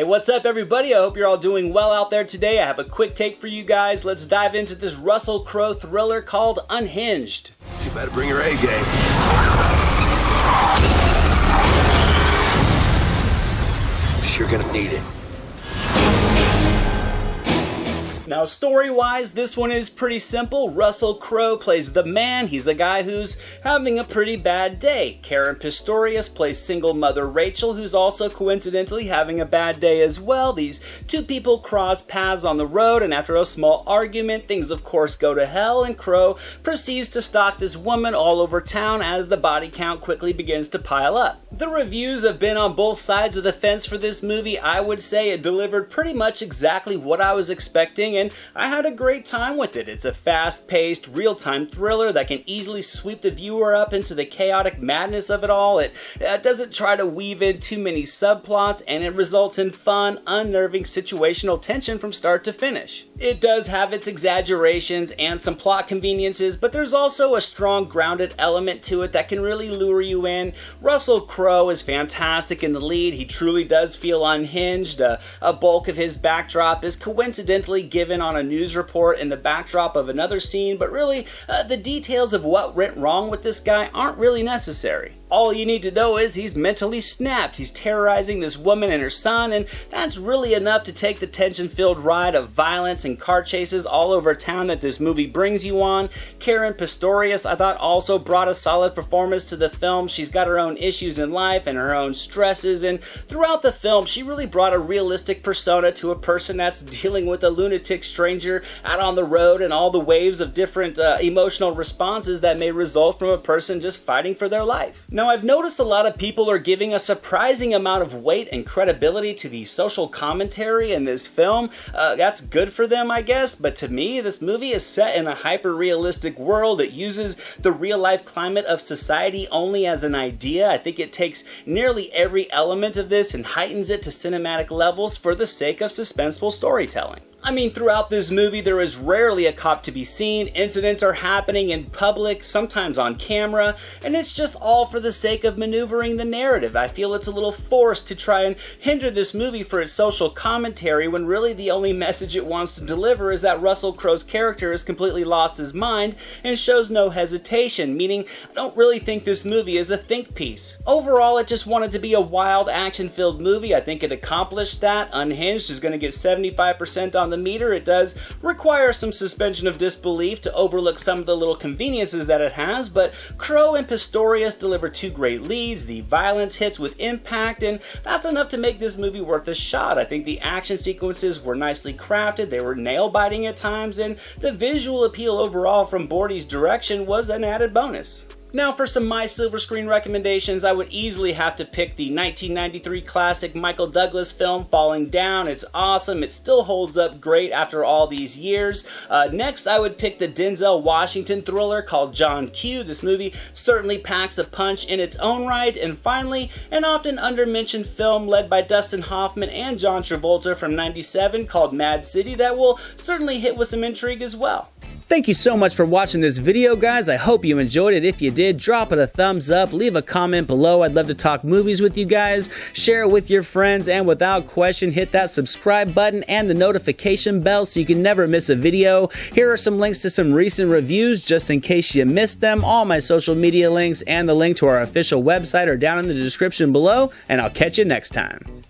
Hey, what's up everybody? I hope you're all doing well out there today. I have a quick take for you guys. Let's dive into this Russell Crowe thriller called Unhinged. You better bring your A game. You're gonna need it. Now, story-wise, this one is pretty simple. Russell Crowe plays the man. He's a guy who's having a pretty bad day. Caren Pistorius plays single mother Rachel, who's also coincidentally having a bad day as well. These two people cross paths on the road, and after a small argument, things of course go to hell, and Crowe proceeds to stalk this woman all over town as the body count quickly begins to pile up. The reviews have been on both sides of the fence for this movie. I would say it delivered pretty much exactly what I was expecting, and I had a great time with it. It's a fast-paced, real-time thriller that can easily sweep the viewer up into the chaotic madness of it all. It doesn't try to weave in too many subplots, and it results in fun, unnerving situational tension from start to finish. It does have its exaggerations and some plot conveniences, but there's also a strong, grounded element to it that can really lure you in. Russell Crowe is fantastic in the lead. He truly does feel unhinged. A bulk of his backdrop is coincidentally given on a news report in the backdrop of another scene, but really, the details of what went wrong with this guy aren't really necessary. All you need to know is he's mentally snapped. He's terrorizing this woman and her son, and that's really enough to take the tension-filled ride of violence and car chases all over town that this movie brings you on. Caren Pistorius, I thought, also brought a solid performance to the film. She's got her own issues in life and her own stresses, and throughout the film, she really brought a realistic persona to a person that's dealing with a lunatic stranger out on the road and all the waves of different emotional responses that may result from a person just fighting for their life. Now, I've noticed a lot of people are giving a surprising amount of weight and credibility to the social commentary in this film. That's good for them, I guess, but to me, this movie is set in a hyper-realistic world. It uses the real-life climate of society only as an idea. I think it takes nearly every element of this and heightens it to cinematic levels for the sake of suspenseful storytelling. I mean, throughout this movie, there is rarely a cop to be seen. Incidents are happening in public, sometimes on camera, and it's just all for the sake of maneuvering the narrative. I feel it's a little forced to try and hinder this movie for its social commentary when really the only message it wants to deliver is that Russell Crowe's character has completely lost his mind and shows no hesitation, meaning I don't really think this movie is a think piece. Overall, it just wanted to be a wild, action-filled movie. I think it accomplished that. Unhinged is going to get 75% on the meter. It does require some suspension of disbelief to overlook some of the little conveniences that it has, but Crowe and Pistorius deliver two great leads. The violence hits with impact, and that's enough to make this movie worth a shot. I think the action sequences were nicely crafted, they were nail-biting at times, and the visual appeal overall from Bordy's direction was an added bonus. Now for some My Silver Screen recommendations, I would easily have to pick the 1993 classic Michael Douglas film, Falling Down. It's awesome. It still holds up great after all these years. Next, I would pick the Denzel Washington thriller called John Q. This movie certainly packs a punch in its own right. And finally, an often undermentioned film led by Dustin Hoffman and John Travolta from '97 called Mad City that will certainly hit with some intrigue as well. Thank you so much for watching this video, guys. I hope you enjoyed it. If you did, drop it a thumbs up, leave a comment below. I'd love to talk movies with you guys. Share it with your friends, and without question, hit that subscribe button and the notification bell so you can never miss a video. Here are some links to some recent reviews just in case you missed them. All my social media links and the link to our official website are down in the description below, and I'll catch you next time.